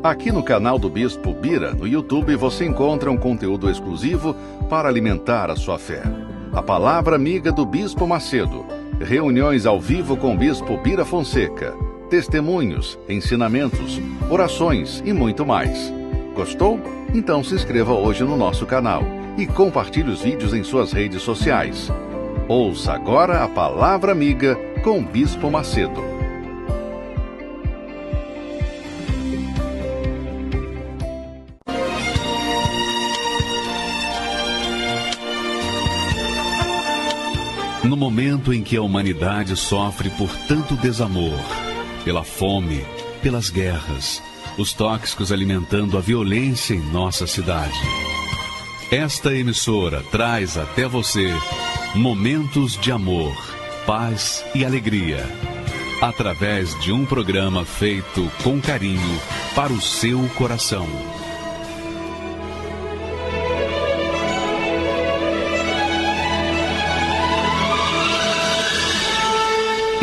Aqui no canal do Bispo Bira, no YouTube, você encontra um conteúdo exclusivo para alimentar a sua fé. A Palavra Amiga do Bispo Macedo, reuniões ao vivo com o Bispo Bira Fonseca, testemunhos, ensinamentos, orações e muito mais. Gostou? Então se inscreva hoje no nosso canal e compartilhe os vídeos em suas redes sociais. Ouça agora a Palavra Amiga com o Bispo Macedo. No momento em que a humanidade sofre por tanto desamor, pela fome, pelas guerras, os tóxicos alimentando a violência em nossa cidade, esta emissora traz até você momentos de amor, paz e alegria, através de um programa feito com carinho para o seu coração.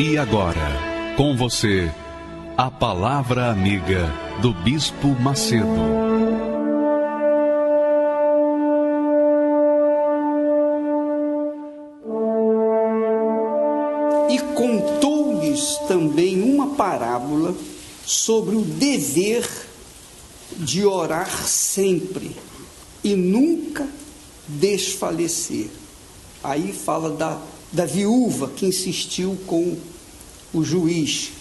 E agora, com você, a Palavra Amiga do Bispo Macedo. E contou-lhes também uma parábola sobre o dever de orar sempre e nunca desfalecer. Aí fala da viúva que insistiu com o juiz,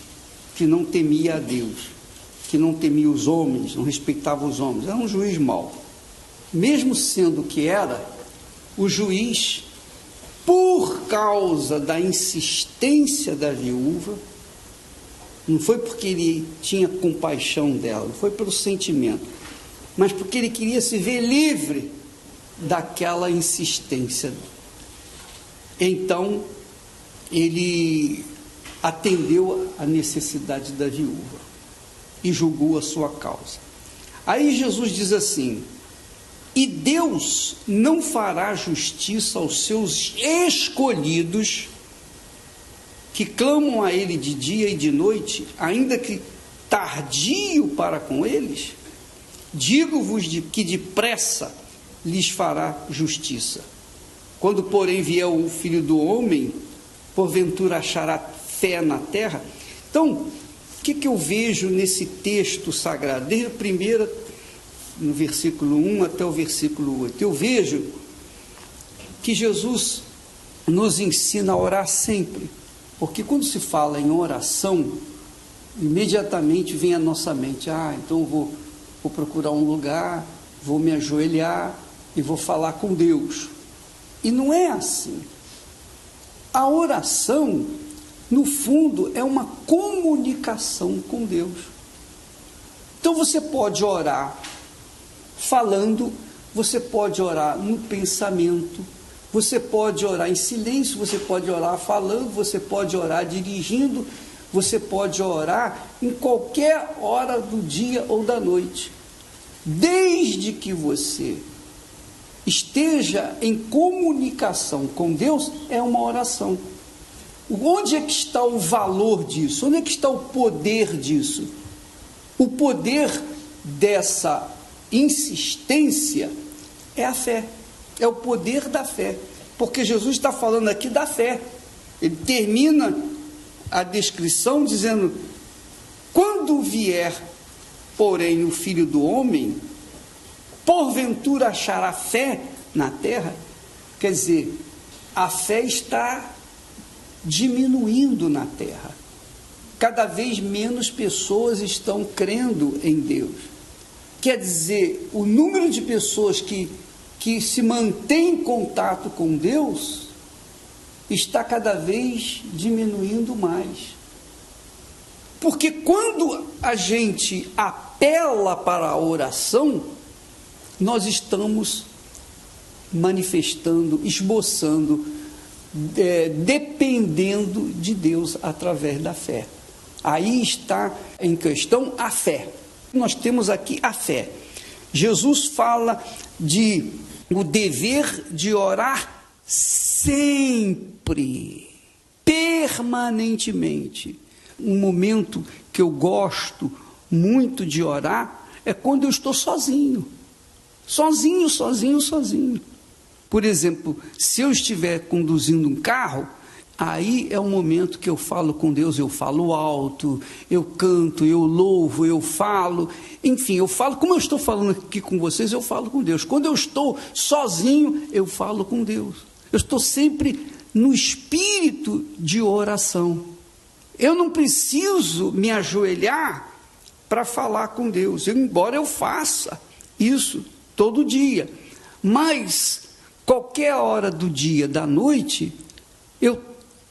que não temia a Deus, que não temia os homens, não respeitava os homens, era um juiz mau. Mesmo sendo o que era, o juiz, por causa da insistência da viúva, não foi porque ele tinha compaixão dela, não foi pelo sentimento, mas porque ele queria se ver livre daquela insistência. Então, ele atendeu a necessidade da viúva e julgou a sua causa. Aí Jesus diz assim: e Deus não fará justiça aos seus escolhidos, que clamam a Ele de dia e de noite, ainda que tardio para com eles? Digo-vos que depressa lhes fará justiça. Quando, porém, vier o Filho do Homem, porventura achará fé na terra? Então, o que eu vejo nesse texto sagrado? Desde a primeira, no versículo 1 até o versículo 8, eu vejo que Jesus nos ensina a orar sempre, porque quando se fala em oração, imediatamente vem à nossa mente: então vou procurar um lugar, vou me ajoelhar e vou falar com Deus. E não é assim. A oração, no fundo, é uma comunicação com Deus. Então você pode orar falando, você pode orar no pensamento, você pode orar em silêncio, você pode orar falando, você pode orar dirigindo, você pode orar em qualquer hora do dia ou da noite, desde que você esteja em comunicação com Deus. É uma oração. Onde é que está o valor disso? Onde é que está o poder disso? O poder dessa insistência é a fé, é o poder da fé, porque Jesus está falando aqui da fé. Ele termina a descrição dizendo: quando vier, porém, o Filho do Homem, porventura achará fé na terra? Quer dizer, a fé está diminuindo na terra. Cada vez menos pessoas estão crendo em Deus. Quer dizer, o número de pessoas que se mantém em contato com Deus está cada vez diminuindo mais. Porque quando a gente apela para a oração, nós estamos manifestando, esboçando, dependendo de Deus através da fé. Aí está em questão a fé. Nós temos aqui a fé. Jesus fala de o dever de orar sempre, permanentemente. Um momento que eu gosto muito de orar é quando eu estou sozinho. Sozinho. Por exemplo, se eu estiver conduzindo um carro, aí é o momento que eu falo com Deus, eu falo alto, eu canto, eu louvo, eu falo, enfim, eu falo, como eu estou falando aqui com vocês, eu falo com Deus. Quando eu estou sozinho, eu falo com Deus. Eu estou sempre no espírito de oração. Eu não preciso me ajoelhar para falar com Deus, embora eu faça isso todo dia, mas qualquer hora do dia, da noite, eu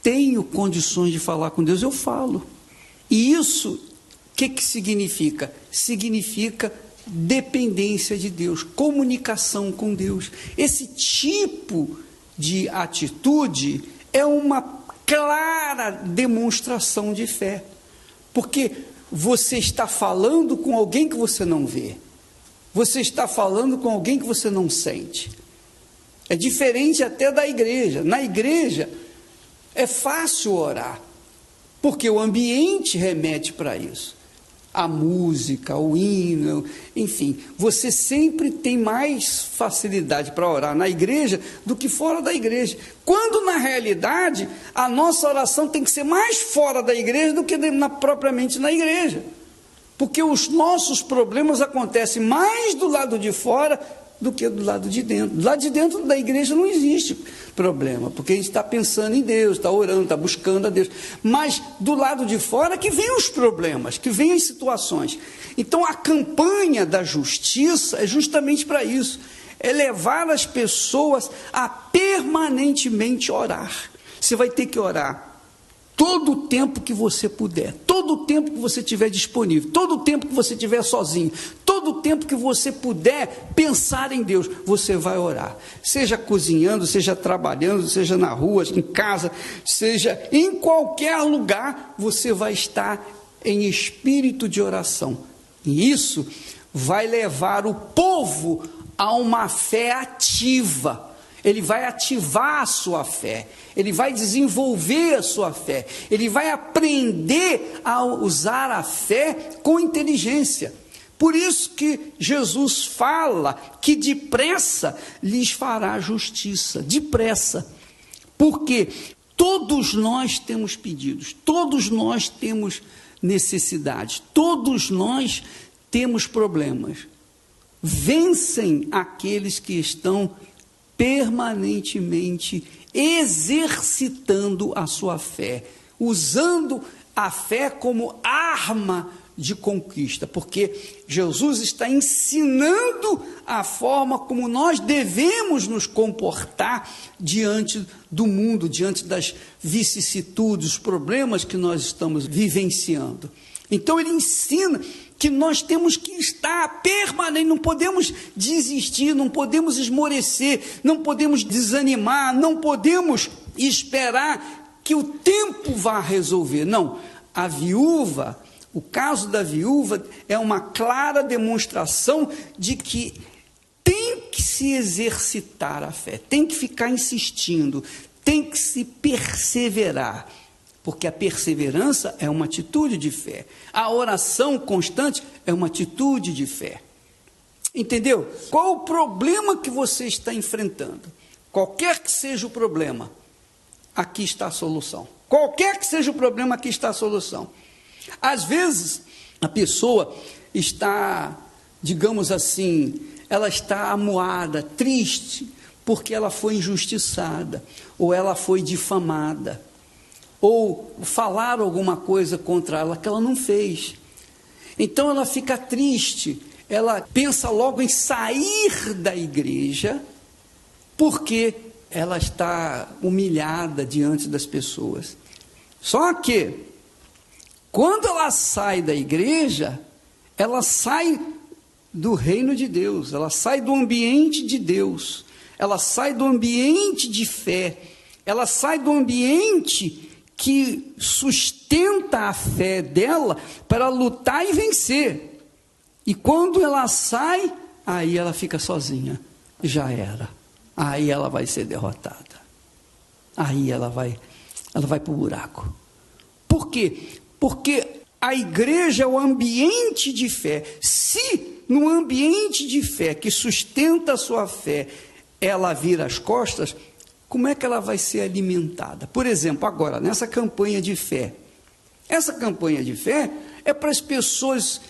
tenho condições de falar com Deus, eu falo. E isso, o que significa? Significa dependência de Deus, comunicação com Deus. Esse tipo de atitude é uma clara demonstração de fé, porque você está falando com alguém que você não vê, você está falando com alguém que você não sente. É diferente até da igreja. Na igreja é fácil orar, porque o ambiente remete para isso. A música, o hino, enfim, você sempre tem mais facilidade para orar na igreja do que fora da igreja. Quando, na realidade, a nossa oração tem que ser mais fora da igreja do que propriamente na igreja. Porque os nossos problemas acontecem mais do lado de fora do que do lado de dentro. Do lado de dentro da igreja não existe problema, porque a gente está pensando em Deus, está orando, está buscando a Deus. Mas do lado de fora que vem os problemas, que vem as situações. Então a campanha da justiça é justamente para isso, é levar as pessoas a permanentemente orar. Você vai ter que orar todo o tempo que você puder, todo o tempo que você tiver disponível, todo o tempo que você estiver sozinho, todo o tempo que você puder pensar em Deus, você vai orar. Seja cozinhando, seja trabalhando, seja na rua, em casa, seja em qualquer lugar, você vai estar em espírito de oração. E isso vai levar o povo a uma fé ativa. Ele vai ativar a sua fé, ele vai desenvolver a sua fé, ele vai aprender a usar a fé com inteligência. Por isso que Jesus fala que depressa lhes fará justiça, depressa, porque todos nós temos pedidos, todos nós temos necessidades, todos nós temos problemas. Vencem aqueles que estão permanentemente exercitando a sua fé, usando a fé como arma de conquista, porque Jesus está ensinando a forma como nós devemos nos comportar diante do mundo, diante das vicissitudes, os problemas que nós estamos vivenciando. Então ele ensina que nós temos que estar permanente, não podemos desistir, não podemos esmorecer, não podemos desanimar, não podemos esperar que o tempo vá resolver. Não, a viúva, o caso da viúva é uma clara demonstração de que tem que se exercitar a fé, tem que ficar insistindo, tem que se perseverar. Porque a perseverança é uma atitude de fé. A oração constante é uma atitude de fé. Entendeu? Qual o problema que você está enfrentando? Qualquer que seja o problema, aqui está a solução. Qualquer que seja o problema, aqui está a solução. Às vezes, a pessoa está, digamos assim, ela está amuada, triste, porque ela foi injustiçada, ou ela foi difamada, ou falaram alguma coisa contra ela que ela não fez. Então ela fica triste, ela pensa logo em sair da igreja, porque ela está humilhada diante das pessoas. Só que, quando ela sai da igreja, ela sai do reino de Deus, ela sai do ambiente de Deus, ela sai do ambiente de fé, ela sai do ambiente que sustenta a fé dela para lutar e vencer. E quando ela sai, aí ela fica sozinha, já era. Aí ela vai ser derrotada. Aí ela vai para o buraco. Por quê? Porque a igreja é o ambiente de fé. Se no ambiente de fé que sustenta a sua fé, ela vira as costas, como é que ela vai ser alimentada? Por exemplo, agora, nessa campanha de fé. Essa campanha de fé é para as pessoas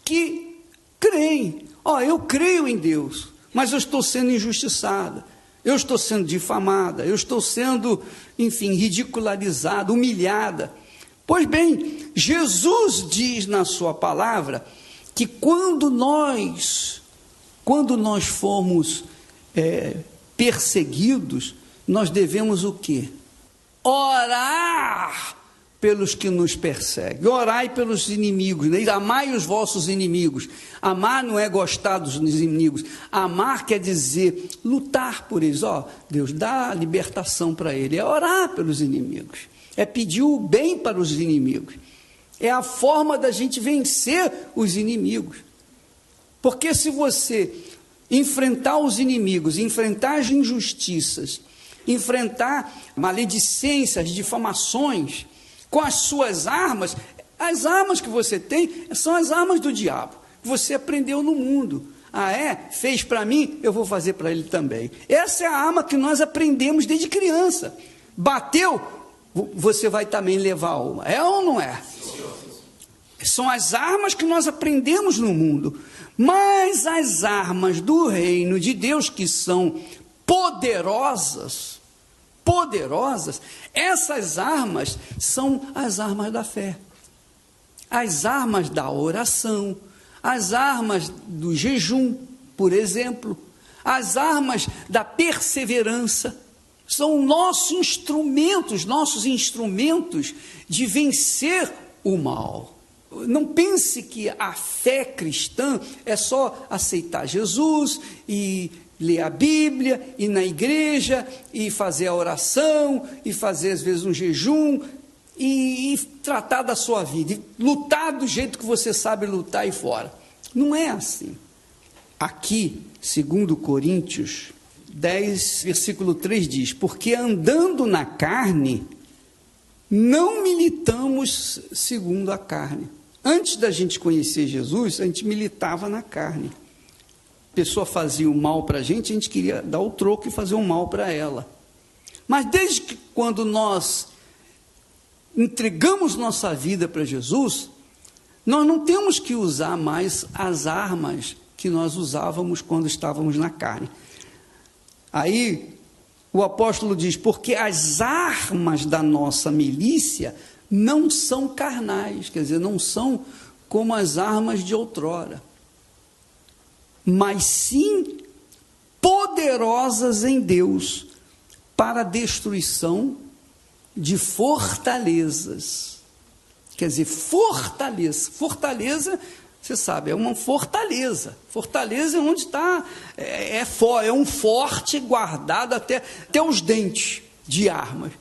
que creem. Eu creio em Deus, mas eu estou sendo injustiçada, eu estou sendo difamada, eu estou sendo, enfim, ridicularizada, humilhada. Pois bem, Jesus diz na sua palavra que quando nós formos perseguidos, nós devemos o quê? Orar pelos que nos perseguem, orai pelos inimigos, né? Amai os vossos inimigos. Amar não é gostar dos inimigos, amar quer dizer lutar por eles. Deus dá libertação para ele, é orar pelos inimigos, é pedir o bem para os inimigos, é a forma da gente vencer os inimigos, porque se você enfrentar os inimigos, enfrentar as injustiças, enfrentar maledicências, difamações, com as suas armas, as armas que você tem são as armas do diabo, que você aprendeu no mundo. Fez para mim, eu vou fazer para ele também. Essa é a arma que nós aprendemos desde criança. Bateu, você vai também levar uma. É ou não é? São as armas que nós aprendemos no mundo. Mas as armas do reino de Deus, que são poderosas, essas armas são as armas da fé, as armas da oração, as armas do jejum, por exemplo, as armas da perseverança, são nossos instrumentos de vencer o mal. Não pense que a fé cristã é só aceitar Jesus e ler a Bíblia, ir na igreja, e fazer a oração, e fazer às vezes um jejum, e tratar da sua vida, e lutar do jeito que você sabe lutar aí fora. Não é assim. Aqui, 2 Coríntios 10, versículo 3 diz: porque andando na carne, não militamos segundo a carne. Antes da gente conhecer Jesus, a gente militava na carne. A pessoa fazia o mal para a gente queria dar o troco e fazer o mal para ela. Mas desde que quando nós entregamos nossa vida para Jesus, nós não temos que usar mais as armas que nós usávamos quando estávamos na carne. Aí o apóstolo diz: porque as armas da nossa milícia não são carnais, quer dizer, não são como as armas de outrora, mas sim poderosas em Deus para a destruição de fortalezas. Quer dizer, fortaleza, você sabe, é uma fortaleza. Fortaleza é onde está, é um forte guardado até os dentes de armas.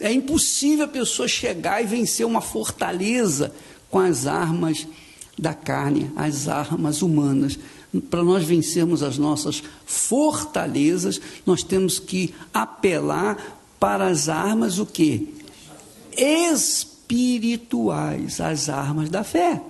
É impossível a pessoa chegar e vencer uma fortaleza com as armas da carne, as armas humanas. Para nós vencermos as nossas fortalezas, nós temos que apelar para as armas o quê? Espirituais, as armas da fé.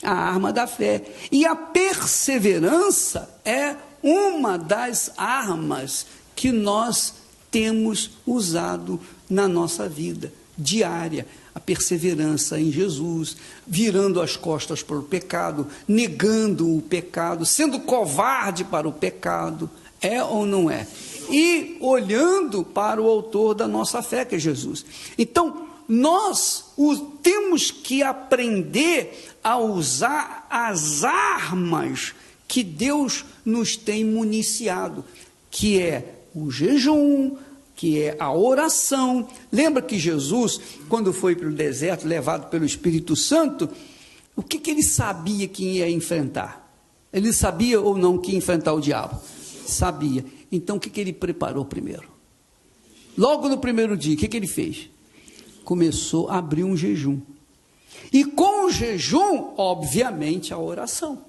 A arma da fé. E a perseverança é uma das armas que nós temos usado na nossa vida diária. A perseverança em Jesus, virando as costas para o pecado, negando o pecado, sendo covarde para o pecado, é ou não é? E olhando para o autor da nossa fé, que é Jesus. Então, nós temos que aprender a usar as armas que Deus nos tem municiado, que é o jejum, que é a oração. Lembra que Jesus, quando foi para o deserto, levado pelo Espírito Santo, o que ele sabia que ia enfrentar? Ele sabia ou não que ia enfrentar o diabo? Sabia. Então, o que ele preparou primeiro? Logo no primeiro dia, o que ele fez? Começou a abrir um jejum. E com o jejum, obviamente, a oração.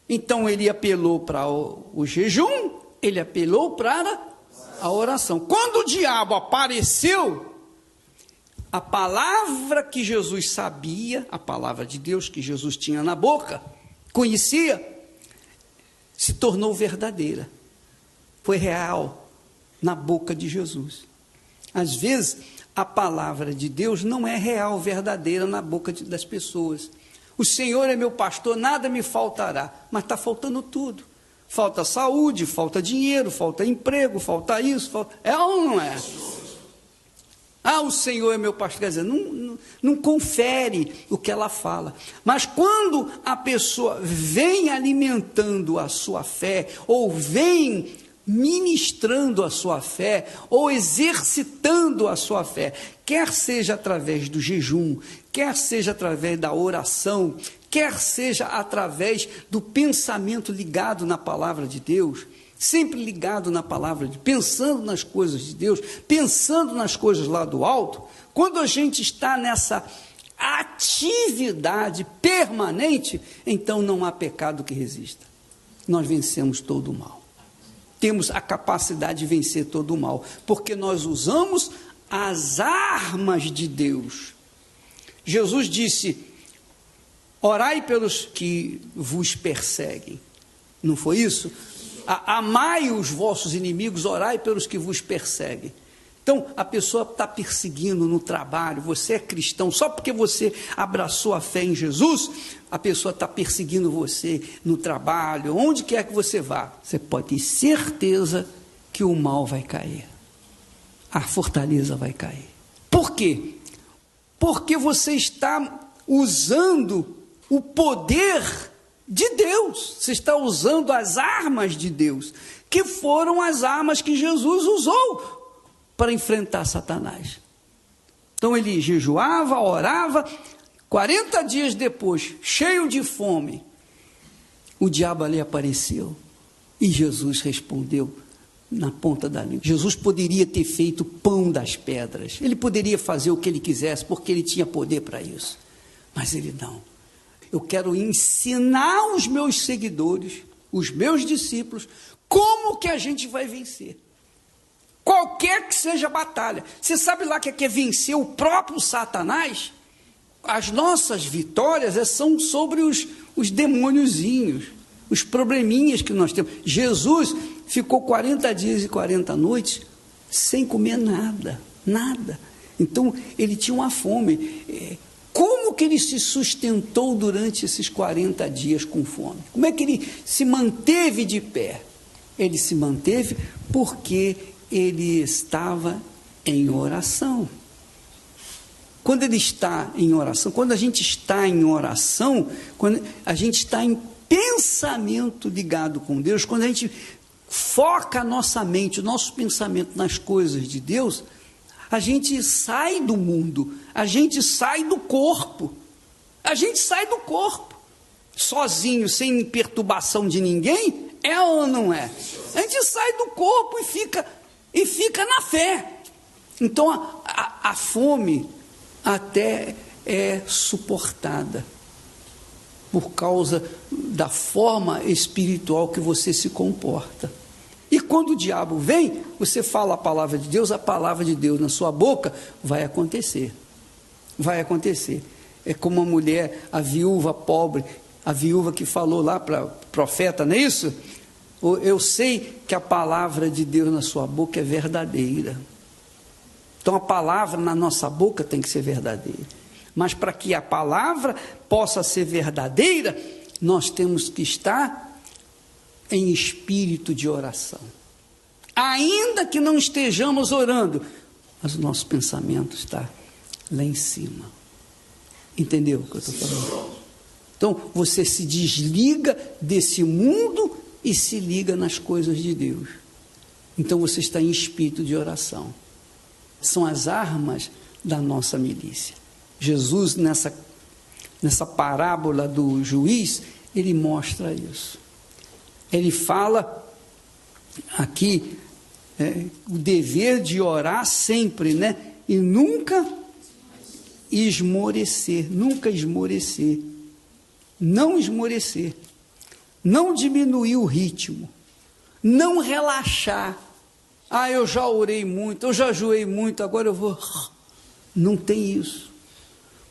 Então, ele apelou para o jejum, ele apelou para a oração. Quando o diabo apareceu, a palavra que Jesus sabia, a palavra de Deus que Jesus tinha na boca, conhecia, se tornou verdadeira. Foi real na boca de Jesus. Às vezes, a palavra de Deus não é real, verdadeira na boca das pessoas. O Senhor é meu pastor, nada me faltará. Mas está faltando tudo. Falta saúde, falta dinheiro, falta emprego, falta isso, falta... É ou não é? O Senhor é meu pastor. Quer dizer, não confere o que ela fala. Mas quando a pessoa vem alimentando a sua fé, ou vem ministrando a sua fé, ou exercitando a sua fé, quer seja através do jejum, quer seja através da oração, quer seja através do pensamento ligado na palavra de Deus, sempre ligado na palavra de Deus, pensando nas coisas de Deus, pensando nas coisas lá do alto, quando a gente está nessa atividade permanente, então não há pecado que resista. Nós vencemos todo o mal. Temos a capacidade de vencer todo o mal, porque nós usamos as armas de Deus. Jesus disse: orai pelos que vos perseguem. Não foi isso? Amai os vossos inimigos, orai pelos que vos perseguem. Então, a pessoa está perseguindo no trabalho, você é cristão, só porque você abraçou a fé em Jesus, a pessoa está perseguindo você no trabalho, onde quer que você vá. Você pode ter certeza que o mal vai cair, a fortaleza vai cair. Por quê? Porque você está usando o poder de Deus, você está usando as armas de Deus, que foram as armas que Jesus usou para enfrentar Satanás. Então ele jejuava, orava, 40 dias depois, cheio de fome, o diabo ali apareceu, e Jesus respondeu na ponta da língua. Jesus poderia ter feito pão das pedras, ele poderia fazer o que ele quisesse, porque ele tinha poder para isso, mas ele não. Eu quero ensinar os meus seguidores, os meus discípulos, como que a gente vai vencer. Qualquer que seja a batalha. Você sabe lá que é vencer o próprio Satanás? As nossas vitórias são sobre os demôniozinhos, os probleminhas que nós temos. Jesus ficou 40 dias e 40 noites sem comer nada. Então, ele tinha uma fome. Como que ele se sustentou durante esses 40 dias com fome? Como é que ele se manteve de pé? Ele se manteve porque ele estava em oração. Quando ele está em oração, quando a gente está em oração, quando a gente está em pensamento ligado com Deus, quando a gente foca a nossa mente, o nosso pensamento nas coisas de Deus, a gente sai do mundo, a gente sai do corpo, sozinho, sem perturbação de ninguém, é ou não é? A gente sai do corpo e fica na fé. Então a fome até é suportada por causa da forma espiritual que você se comporta. E quando o diabo vem, você fala a palavra de Deus na sua boca, vai acontecer. É como uma mulher, a viúva pobre, a viúva que falou lá para o profeta, não é isso? Eu sei que a palavra de Deus na sua boca é verdadeira. Então a palavra na nossa boca tem que ser verdadeira. Mas para que a palavra possa ser verdadeira, nós temos que estar em espírito de oração. Ainda que não estejamos orando, mas o nosso pensamento está lá em cima. Entendeu o que eu estou falando? Então você se desliga desse mundo e se liga nas coisas de Deus. Então você está em espírito de oração. São as armas da nossa milícia. Jesus, nessa parábola do juiz, ele mostra isso. Ele fala aqui o dever de orar sempre, né? E nunca esmorecer, não diminuir o ritmo, não relaxar. Eu já orei muito, eu já jejuei muito, agora eu vou... Não tem isso,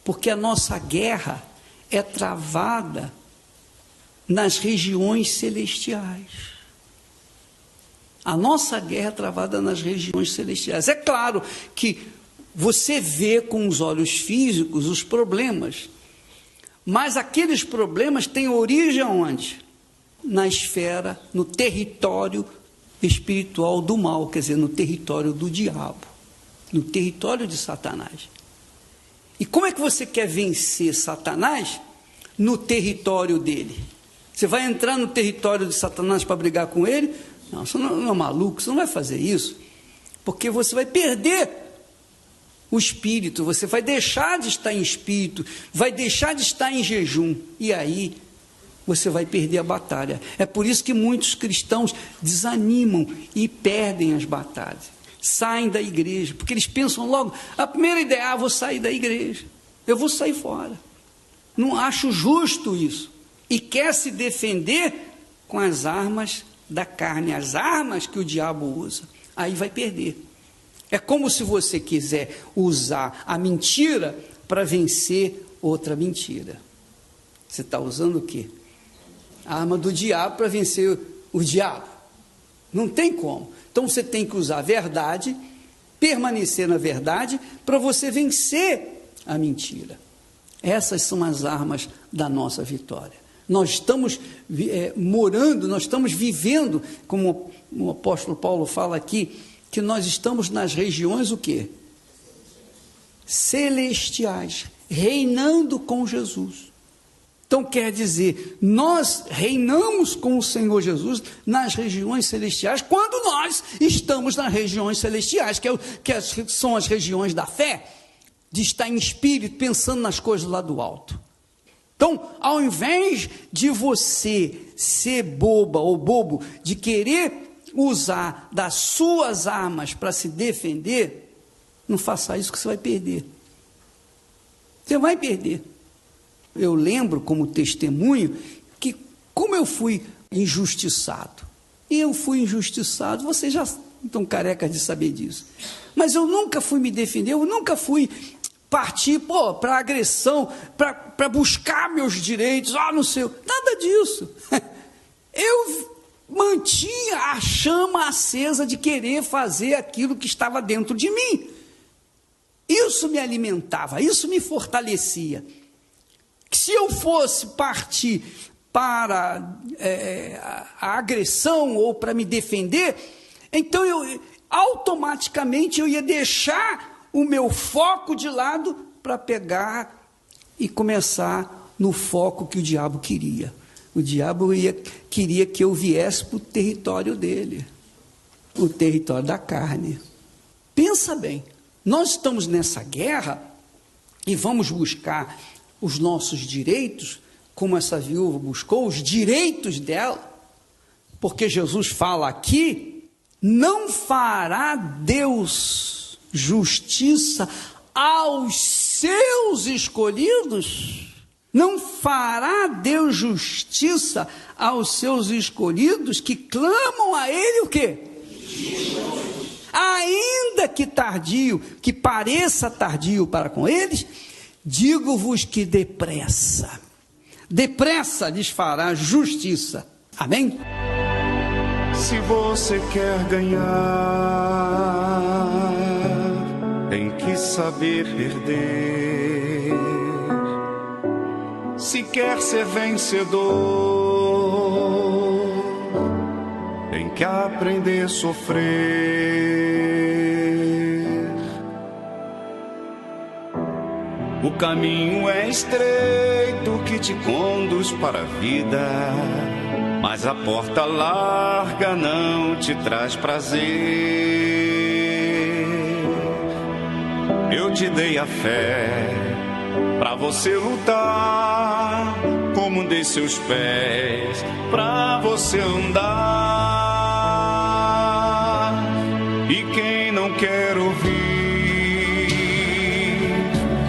porque a nossa guerra é travada nas regiões celestiais. A nossa guerra é travada nas regiões celestiais. É claro que você vê com os olhos físicos os problemas, mas aqueles problemas têm origem onde? Na esfera, no território espiritual do mal, quer dizer, no território do diabo, no território de Satanás. E como é que você quer vencer Satanás? No território dele. Você vai entrar no território de Satanás para brigar com ele? Não, você não é maluco, você não vai fazer isso, porque você vai perder o espírito, você vai deixar de estar em espírito, vai deixar de estar em jejum, e aí você vai perder a batalha. É por isso que muitos cristãos desanimam e perdem as batalhas, saem da igreja, porque eles pensam logo, a primeira ideia, vou sair da igreja, eu vou sair fora, não acho justo isso, e quer se defender com as armas da carne, as armas que o diabo usa, aí vai perder. É como se você quiser usar a mentira para vencer outra mentira. Você está usando o quê? A arma do diabo para vencer o diabo. Não tem como. Então você tem que usar a verdade, permanecer na verdade, para você vencer a mentira. Essas são as armas da nossa vitória. Nós estamos morando, nós estamos vivendo, como o apóstolo Paulo fala aqui, que nós estamos nas regiões o quê? Celestiais, reinando com Jesus. Então quer dizer, nós reinamos com o Senhor Jesus nas regiões celestiais, quando nós estamos nas regiões celestiais, que são as regiões da fé, de estar em espírito, pensando nas coisas lá do alto. Então, ao invés de você ser boba ou bobo, de querer usar das suas armas para se defender, não faça isso que você vai perder. Você vai perder. Eu lembro como testemunho que como eu fui injustiçado. Eu fui injustiçado, vocês já estão carecas de saber disso. Mas eu nunca fui me defender, eu nunca fui partir para agressão, para buscar meus direitos, não sei, nada disso. Eu mantinha a chama acesa de querer fazer aquilo que estava dentro de mim. Isso me alimentava, isso me fortalecia. Se eu fosse partir para a agressão ou para me defender, então automaticamente eu ia deixar o meu foco de lado para pegar e começar no foco que o diabo queria. O diabo queria que eu viesse para o território dele, o território da carne. Pensa bem, nós estamos nessa guerra e vamos buscar os nossos direitos, como essa viúva buscou os direitos dela, porque Jesus fala aqui, não fará Deus justiça aos seus escolhidos? Não fará Deus justiça aos seus escolhidos que clamam a Ele o quê? Ainda que tardio, que pareça tardio para com eles, digo-vos que depressa lhes fará justiça. Amém? Se você quer ganhar, tem que saber perder. Se quer ser vencedor, tem que aprender a sofrer. O caminho é estreito que te conduz para a vida, mas a porta larga não te traz prazer. Eu te dei a fé pra você lutar, como dei seus pés pra você andar. E quem não quer ouvir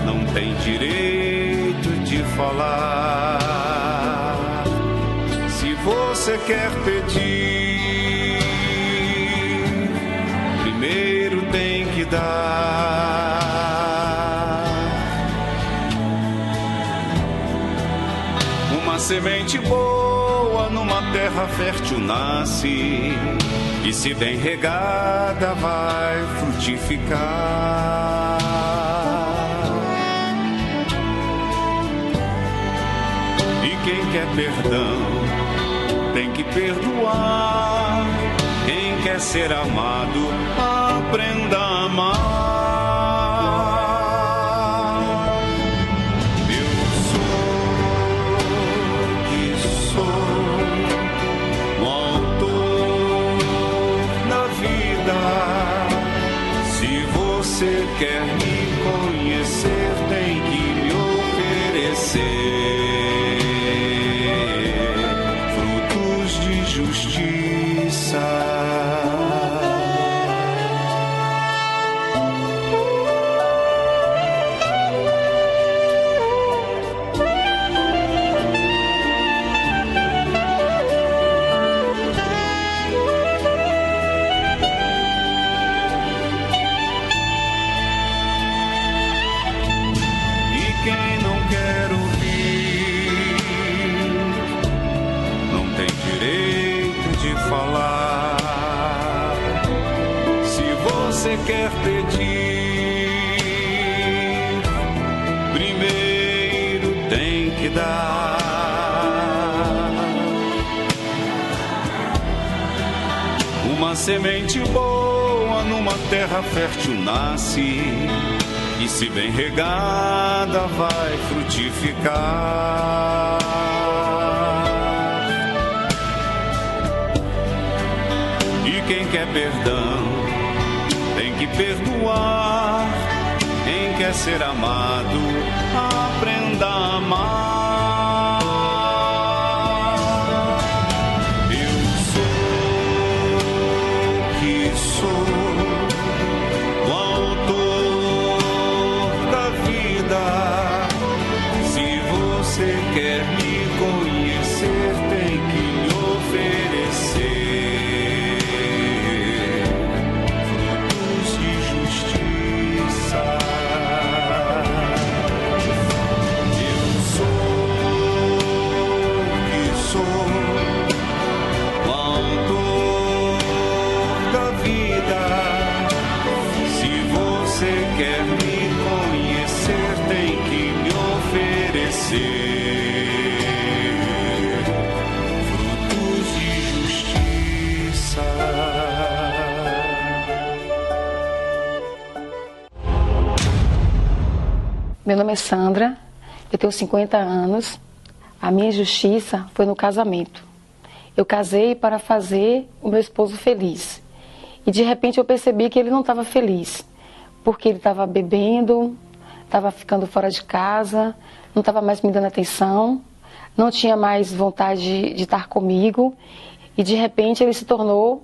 não tem direito de falar. Se você quer pedir, primeiro tem que dar. Uma semente boa boa numa terra fértil nasce, e se bem regada vai frutificar. E quem quer perdão tem que perdoar. Quem quer ser amado, aprenda a amar. Você quer me conhecer, tem que me oferecer frutos de justiça. Você quer pedir, primeiro tem que dar. Uma semente boa numa terra fértil nasce, e se bem regada vai frutificar. E quem quer perdão tem que perdoar. Quem quer ser amado, aprenda a amar. Eu sou o que sou, o autor da vida. Se você quer me conhecer, tem que me oferecer frutos de justiça. Meu nome é Sandra, eu tenho 50 anos. A minha injustiça foi no casamento. Eu casei para fazer o meu esposo feliz. E de repente eu percebi que ele não estava feliz, porque ele estava bebendo, estava ficando fora de casa, não estava mais me dando atenção, não tinha mais vontade de estar comigo, e de repente ele se tornou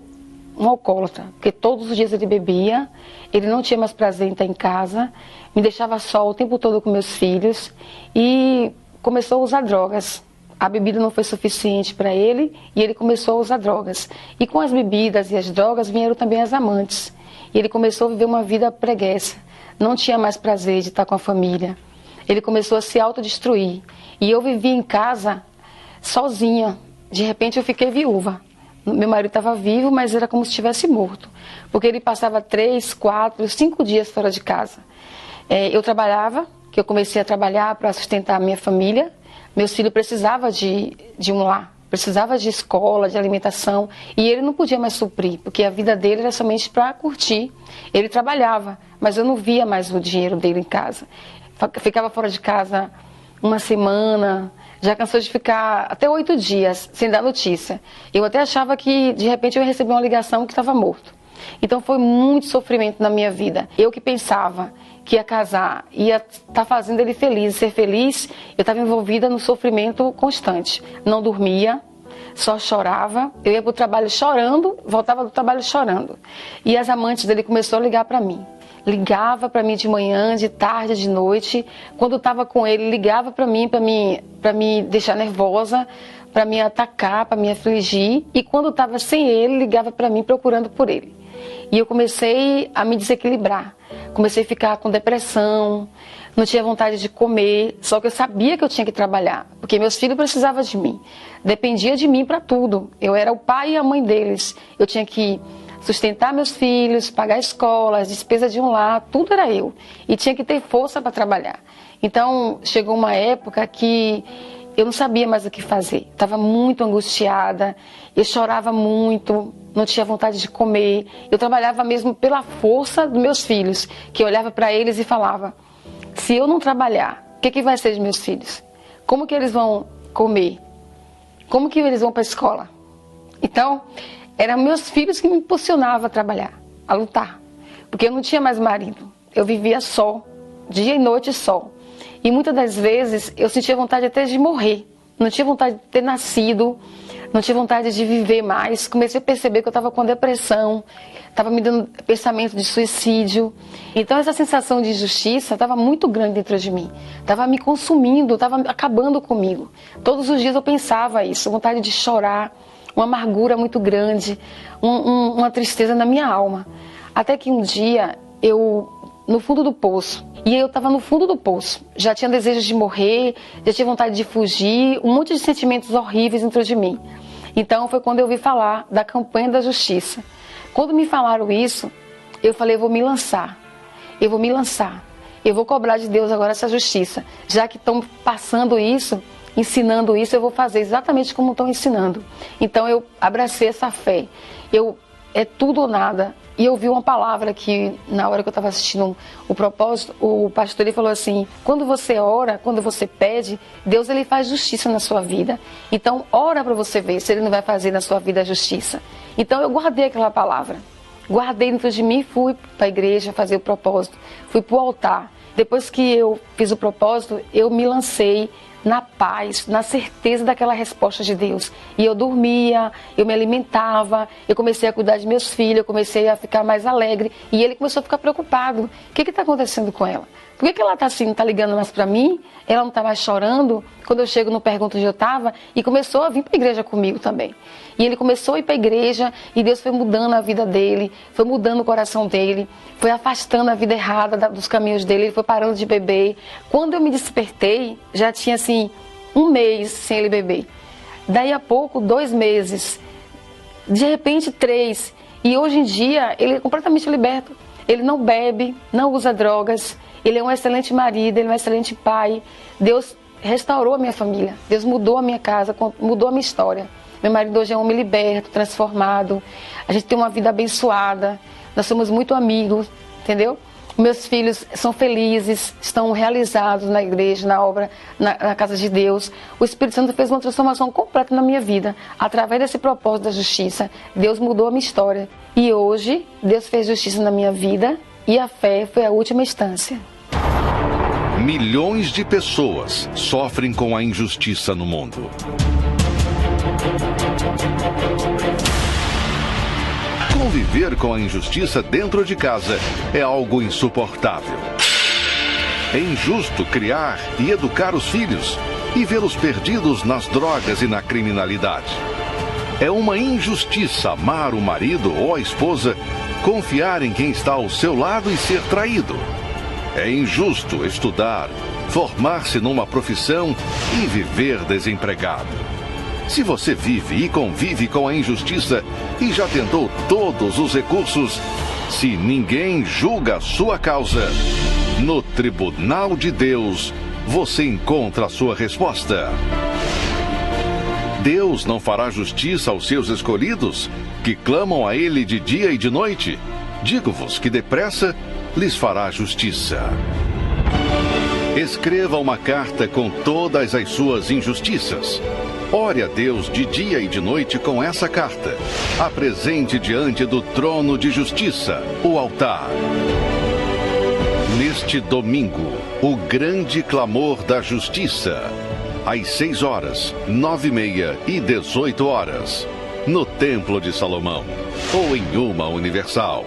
um alcoólatra, porque todos os dias ele bebia, ele não tinha mais prazer em estar em casa, me deixava só o tempo todo com meus filhos e começou a usar drogas. A bebida não foi suficiente para ele e ele começou a usar drogas. E com as bebidas e as drogas vieram também as amantes. E ele começou a viver uma vida preguiça, não tinha mais prazer de estar com a família. Ele começou a se autodestruir. E eu vivia em casa sozinha. De repente eu fiquei viúva. Meu marido estava vivo, mas era como se estivesse morto. Porque ele passava 3, 4, 5 dias fora de casa. Eu trabalhava, que eu comecei a trabalhar para sustentar a minha família. Meus filhos precisavam de um lar, precisava de escola, de alimentação. E ele não podia mais suprir, porque a vida dele era somente para curtir. Ele trabalhava, mas eu não via mais o dinheiro dele em casa. Ficava fora de casa uma semana, já cansou de ficar até 8 dias sem dar notícia. Eu até achava que de repente eu ia receber uma ligação que estava morto. Então foi muito sofrimento na minha vida. Eu que pensava que ia casar, ia estar fazendo ele feliz, ser feliz, eu estava envolvida no sofrimento constante. Não dormia, só chorava. Eu ia para o trabalho chorando, voltava do trabalho chorando. E as amantes dele começaram a ligar para mim. Ligava para mim de manhã, de tarde, de noite. Quando eu estava com ele, ligava para mim, para me deixar nervosa, para me atacar, para me afligir. E quando eu estava sem ele, ligava para mim procurando por ele. E eu comecei a me desequilibrar. Comecei a ficar com depressão, não tinha vontade de comer, só que eu sabia que eu tinha que trabalhar, porque meus filhos precisavam de mim, dependia de mim para tudo. Eu era o pai e a mãe deles, eu tinha que sustentar meus filhos, pagar a escola, as despesas de um lar, tudo era eu, e tinha que ter força para trabalhar. Então chegou uma época que eu não sabia mais o que fazer, estava muito angustiada, eu chorava muito, não tinha vontade de comer, eu trabalhava mesmo pela força dos meus filhos, que eu olhava para eles e falava: se eu não trabalhar, o que vai ser dos meus filhos? Como que eles vão comer? Como que eles vão para a escola? Então, eram meus filhos que me impulsionavam a trabalhar, a lutar. Porque eu não tinha mais marido. Eu vivia só, dia e noite só. E muitas das vezes eu sentia vontade até de morrer. Não tinha vontade de ter nascido, não tinha vontade de viver mais. Comecei a perceber que eu estava com depressão, estava me dando pensamento de suicídio. Então essa sensação de injustiça estava muito grande dentro de mim. Estava me consumindo, estava acabando comigo. Todos os dias eu pensava isso, vontade de chorar, uma amargura muito grande, uma tristeza na minha alma. Até que um dia no fundo do poço, e eu estava no fundo do poço, já tinha desejo de morrer, já tinha vontade de fugir, um monte de sentimentos horríveis dentro de mim. Então foi quando eu ouvi falar da campanha da justiça. Quando me falaram isso, eu falei: eu vou me lançar, eu vou cobrar de Deus agora essa justiça, já que estão passando isso, ensinando isso, eu vou fazer exatamente como estão ensinando. Então eu abracei essa fé, é tudo ou nada. E eu vi uma palavra que, na hora que eu estava assistindo o propósito, o pastor ele falou assim: quando você ora, quando você pede, Deus ele faz justiça na sua vida. Então, ora para você ver se ele não vai fazer na sua vida a justiça. Então, eu guardei aquela palavra. Guardei dentro de mim, fui para a igreja fazer o propósito, fui para o altar. Depois que eu fiz o propósito, eu me lancei na paz, na certeza daquela resposta de Deus. E eu dormia, eu me alimentava, eu comecei a cuidar de meus filhos, eu comecei a ficar mais alegre. E ele começou a ficar preocupado. O que está acontecendo com ela? Por que ela está assim, não está ligando mais para mim? Ela não está mais chorando? Quando eu chego, não pergunto onde eu estava. E começou a vir para a igreja comigo também. E ele começou a ir para a igreja e Deus foi mudando a vida dele, foi mudando o coração dele, foi afastando a vida errada dos caminhos dele, ele foi parando de beber. Quando eu me despertei, já tinha assim 1 mês sem ele beber. Daí a pouco, 2 meses. De repente, 3. E hoje em dia, ele é completamente liberto. Ele não bebe, não usa drogas. Ele é um excelente marido, ele é um excelente pai. Deus restaurou a minha família. Deus mudou a minha casa, mudou a minha história. Meu marido hoje é um homem liberto, transformado. A gente tem uma vida abençoada. Nós somos muito amigos, entendeu? Meus filhos são felizes, estão realizados na igreja, na obra, na casa de Deus. O Espírito Santo fez uma transformação completa na minha vida. Através desse propósito da justiça, Deus mudou a minha história. E hoje, Deus fez justiça na minha vida e a fé foi a última instância. Milhões de pessoas sofrem com a injustiça no mundo. Conviver com a injustiça dentro de casa é algo insuportável. É injusto criar e educar os filhos e vê-los perdidos nas drogas e na criminalidade. É uma injustiça amar o marido ou a esposa, confiar em quem está ao seu lado e ser traído. É injusto estudar, formar-se numa profissão e viver desempregado. Se você vive e convive com a injustiça e já tentou todos os recursos, se ninguém julga a sua causa, no Tribunal de Deus você encontra a sua resposta. Deus não fará justiça aos seus escolhidos, que clamam a Ele de dia e de noite? Digo-vos que depressa lhes fará justiça. Escreva uma carta com todas as suas injustiças. Ore a Deus de dia e de noite com essa carta. Apresente diante do trono de justiça, o altar. Neste domingo, o grande clamor da justiça. Às 6 horas, 9h30 e 18 horas. No Templo de Salomão. Ou em uma Universal.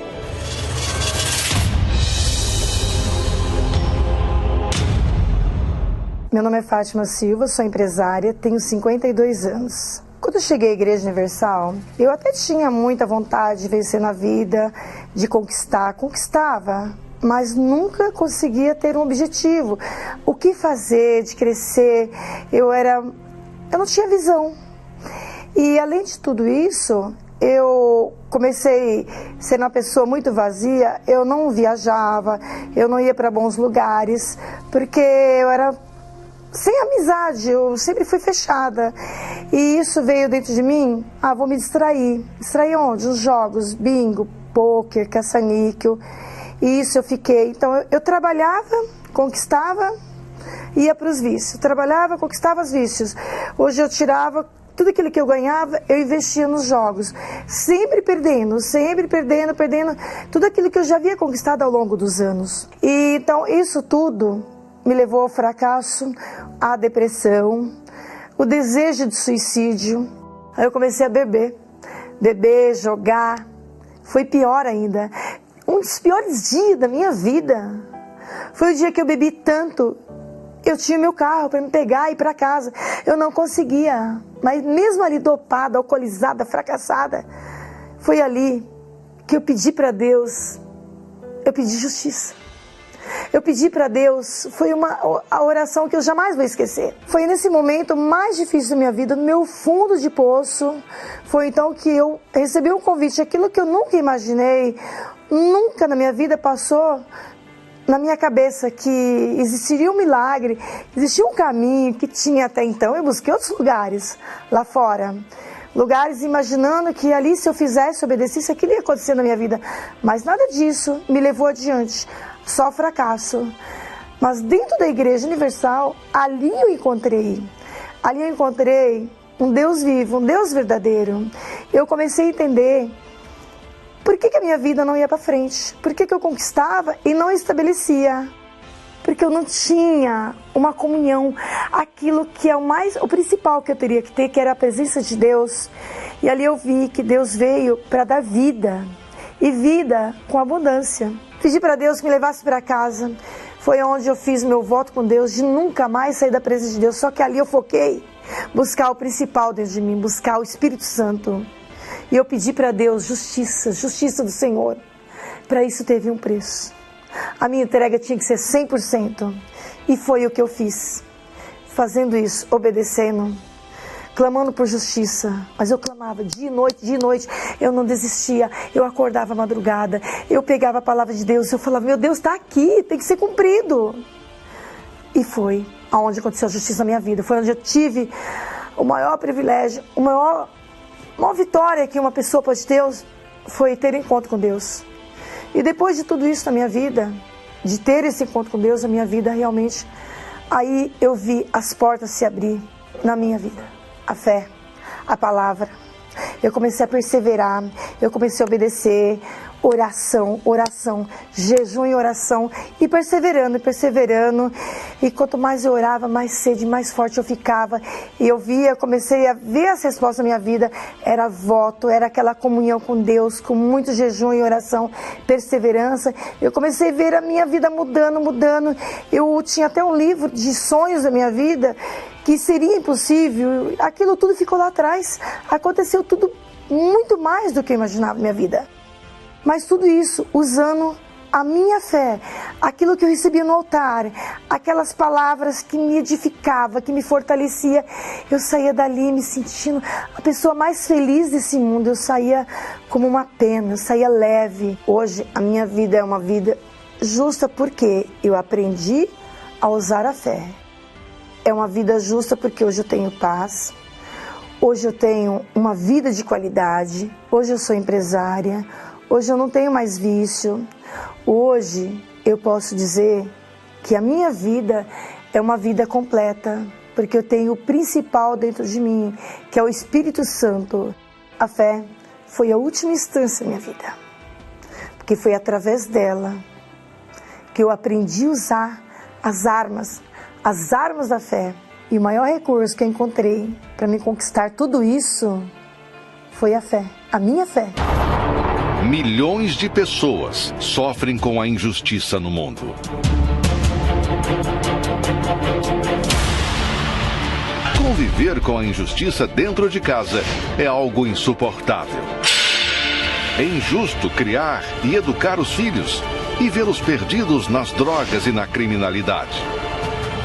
Meu nome é Fátima Silva, sou empresária, tenho 52 anos. Quando eu cheguei à Igreja Universal, eu até tinha muita vontade de vencer na vida, de conquistar. Conquistava, mas nunca conseguia ter um objetivo. O que fazer, de crescer, eu não tinha visão. E além de tudo isso, eu comecei sendo uma pessoa muito vazia, eu não viajava, eu não ia para bons lugares, porque eu era sem amizade, eu sempre fui fechada. E isso veio dentro de mim, vou me distrair. Distrair onde? Nos jogos, bingo, pôquer, caça-níquel. E isso eu fiquei. Então eu trabalhava, conquistava, ia para os vícios. Trabalhava, conquistava os vícios. Hoje eu tirava tudo aquilo que eu ganhava, eu investia nos jogos. Sempre perdendo, perdendo tudo aquilo que eu já havia conquistado ao longo dos anos. E então isso tudo me levou ao fracasso, à depressão, o desejo de suicídio. Aí eu comecei a beber, jogar. Foi pior ainda. Um dos piores dias da minha vida foi o dia que eu bebi tanto. Eu tinha meu carro para me pegar e ir para casa. Eu não conseguia. Mas mesmo ali dopada, alcoolizada, fracassada, foi ali que eu pedi para Deus, eu pedi justiça. Eu pedi para Deus, foi a oração que eu jamais vou esquecer. Foi nesse momento mais difícil da minha vida, no meu fundo de poço, foi então que eu recebi um convite, aquilo que eu nunca imaginei, nunca na minha vida passou na minha cabeça que existiria um milagre, existia um caminho que tinha até então. Eu busquei outros lugares lá fora, lugares imaginando que ali se eu fizesse, obedecesse, aquilo ia acontecer na minha vida, mas nada disso me levou adiante. Só fracasso. Mas dentro da Igreja Universal, ali eu encontrei um Deus vivo, um Deus verdadeiro. Eu comecei a entender por que a minha vida não ia para frente, por que eu conquistava e não estabelecia, porque eu não tinha uma comunhão, aquilo que é o principal que eu teria que ter, que era a presença de Deus. E ali eu vi que Deus veio para dar vida, e vida com abundância. Pedi para Deus que me levasse para casa. Foi onde eu fiz meu voto com Deus de nunca mais sair da presença de Deus. Só que ali eu foquei, buscar o principal dentro de mim, buscar o Espírito Santo. E eu pedi para Deus justiça do Senhor. Para isso teve um preço. A minha entrega tinha que ser 100%. E foi o que eu fiz. Fazendo isso, obedecendo, clamando por justiça. Mas eu clamava dia e noite, eu não desistia. Eu acordava à madrugada, eu pegava a palavra de Deus, eu falava, meu Deus, está aqui, tem que ser cumprido. E foi aonde aconteceu a justiça na minha vida. Foi onde eu tive o maior privilégio, a maior vitória que uma pessoa pode ter, foi ter encontro com Deus. E depois de tudo isso na minha vida, de ter esse encontro com Deus, a minha vida realmente, aí eu vi as portas se abrir na minha vida. A fé, a palavra. Eu comecei a perseverar, eu comecei a obedecer, oração, jejum e oração, e perseverando. E quanto mais eu orava, mais sede, mais forte eu ficava. E eu comecei a ver as respostas da minha vida. Era voto, era aquela comunhão com Deus, com muito jejum e oração, perseverança. Eu comecei a ver a minha vida mudando. Eu tinha até um livro de sonhos da minha vida, que seria impossível. Aquilo tudo ficou lá atrás. Aconteceu tudo muito mais do que eu imaginava na minha vida. Mas tudo isso usando a minha fé, aquilo que eu recebia no altar, aquelas palavras que me edificava, que me fortalecia. Eu saía dali me sentindo a pessoa mais feliz desse mundo. Eu saía como uma pena, eu saía leve. Hoje a minha vida é uma vida justa porque eu aprendi a usar a fé. É uma vida justa porque hoje eu tenho paz, hoje eu tenho uma vida de qualidade, hoje eu sou empresária, hoje eu não tenho mais vício. Hoje eu posso dizer que a minha vida é uma vida completa, porque eu tenho o principal dentro de mim, que é o Espírito Santo. A fé foi a última instância da minha vida, porque foi através dela que eu aprendi a usar as armas da fé. E o maior recurso que eu encontrei para me conquistar tudo isso foi a fé, a minha fé. Milhões de pessoas sofrem com a injustiça no mundo. Conviver com a injustiça dentro de casa é algo insuportável. É injusto criar e educar os filhos, e vê-los perdidos nas drogas e na criminalidade.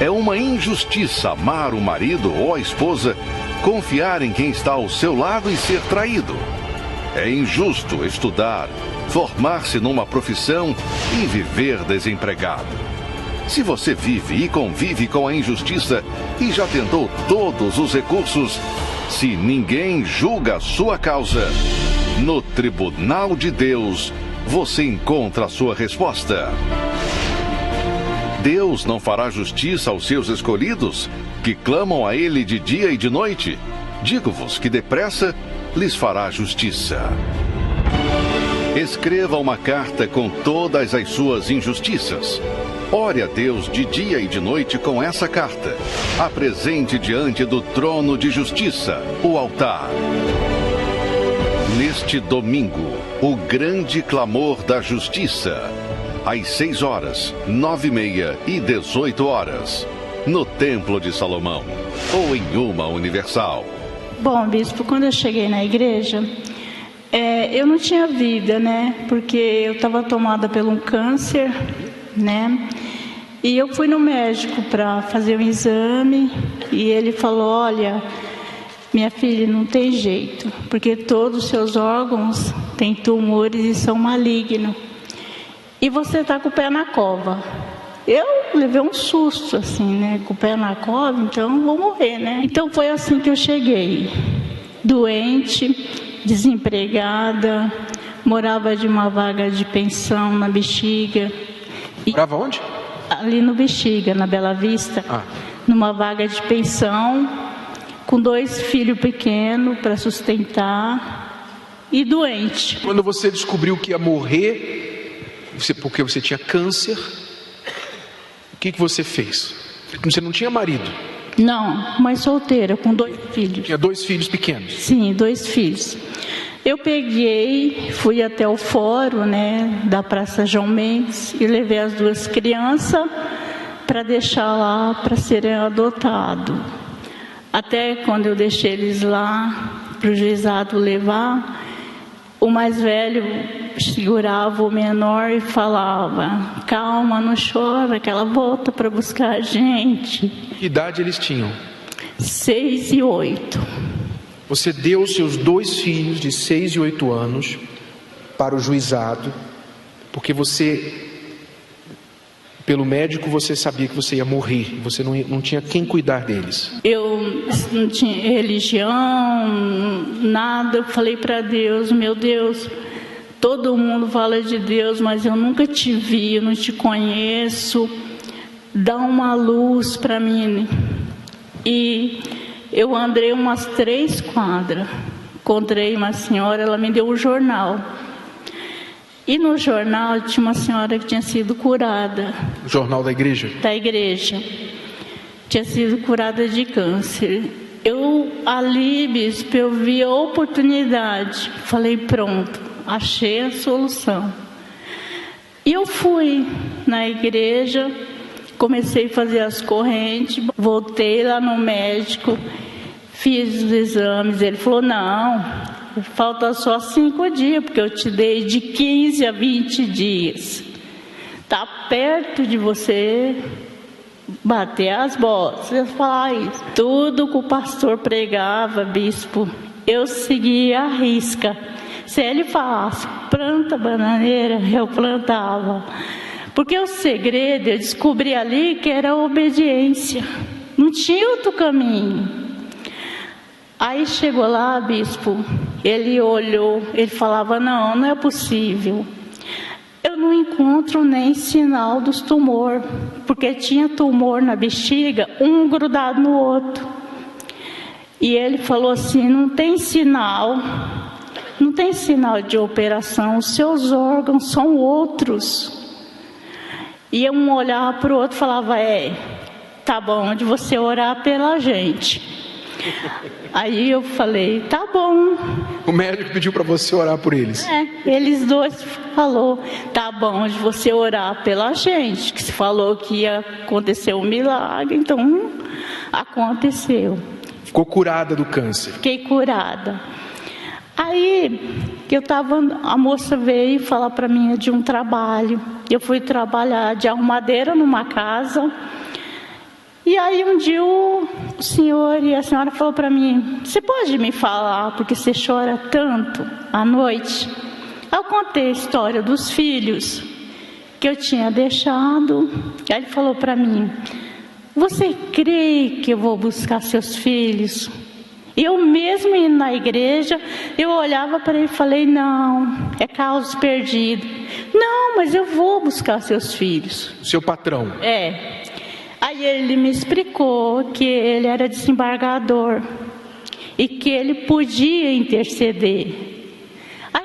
É uma injustiça amar o marido ou a esposa, confiar em quem está ao seu lado e ser traído. É injusto estudar, formar-se numa profissão e viver desempregado. Se você vive e convive com a injustiça e já tentou todos os recursos, se ninguém julga a sua causa, no tribunal de Deus você encontra a sua resposta. Deus não fará justiça aos seus escolhidos, que clamam a Ele de dia e de noite? Digo-vos que depressa lhes fará justiça. Escreva uma carta com todas as suas injustiças. Ore a Deus de dia e de noite com essa carta. Apresente diante do trono de justiça, o altar. Neste domingo, o grande clamor da justiça. Às 6 horas, 9h30 e 18 horas. No Templo de Salomão. Ou em uma Universal. Bom, bispo, quando eu cheguei na igreja, eu não tinha vida, né? Porque eu estava tomada por um câncer, né? E eu fui no médico para fazer um exame e ele falou: olha, minha filha, não tem jeito, porque todos os seus órgãos têm tumores e são malignos. E você está com o pé na cova. Eu levei um susto, assim, né? Com o pé na cova, então vou morrer, né? Então foi assim que eu cheguei. Doente, desempregada, morava de uma vaga de pensão na Bexiga. Morava onde? Ali no Bexiga, na Bela Vista. Numa vaga de pensão, com 2 filhos pequenos para sustentar e doente. Quando você descobriu que ia morrer, porque você tinha câncer, o que você fez? Você não tinha marido? Não, mãe solteira, com 2 filhos. Tinha 2 filhos pequenos? Sim, 2 filhos. Eu peguei, fui até o fórum, né, da Praça João Mendes e levei as 2 crianças para deixar lá para serem adotados. Até quando eu deixei eles lá para o juizado levar, o mais velho segurava o menor e falava: calma, não chora, que ela volta para buscar a gente. Que idade eles tinham? 6 e 8. Você deu seus 2 filhos de 6 e 8 anos para o juizado, porque você, pelo médico, você sabia que você ia morrer, você não tinha quem cuidar deles. Eu não tinha religião, nada. Eu falei para Deus: meu Deus, todo mundo fala de Deus, mas eu nunca te vi, eu não te conheço. Dá uma luz para mim. E eu andei umas 3 quadras, encontrei uma senhora, ela me deu um jornal. E no jornal tinha uma senhora que tinha sido curada. O jornal da igreja? Da igreja. Tinha sido curada de câncer. Ali, bispo, eu vi a oportunidade. Falei: pronto, achei a solução. E eu fui na igreja, comecei a fazer as correntes, voltei lá no médico, fiz os exames. Ele falou: não, falta só 5 dias, porque eu te dei de 15 a 20 dias. Está perto de você bater as botas. Eu falei: tudo que o pastor pregava, bispo, eu seguia à risca. Se ele falasse planta bananeira, eu plantava. Porque o segredo, eu descobri ali que era a obediência. Não tinha outro caminho. Aí chegou lá, bispo, ele olhou, ele falava: não é possível. Eu não encontro nem sinal dos tumores, porque tinha tumor na bexiga, um grudado no outro. E ele falou assim: não tem sinal de operação, os seus órgãos são outros. E um olhava para o outro e falava: tá bom de você orar pela gente. Aí eu falei: tá bom. O médico pediu para você orar por eles? Eles 2 falou: tá bom de você orar pela gente, que se falou que ia acontecer um milagre, então aconteceu. Ficou curada do câncer? Fiquei curada. Aí a moça veio falar para mim de um trabalho. Eu fui trabalhar de arrumadeira numa casa. E aí um dia o senhor e a senhora falou para mim: você pode me falar porque você chora tanto à noite? Eu contei a história dos filhos que eu tinha deixado. Aí ele falou para mim: você crê que eu vou buscar seus filhos? Eu mesmo indo na igreja, eu olhava para ele e falei: não, é causa perdida. Não, mas eu vou buscar seus filhos. Seu patrão? É. Aí ele me explicou que ele era desembargador e que ele podia interceder.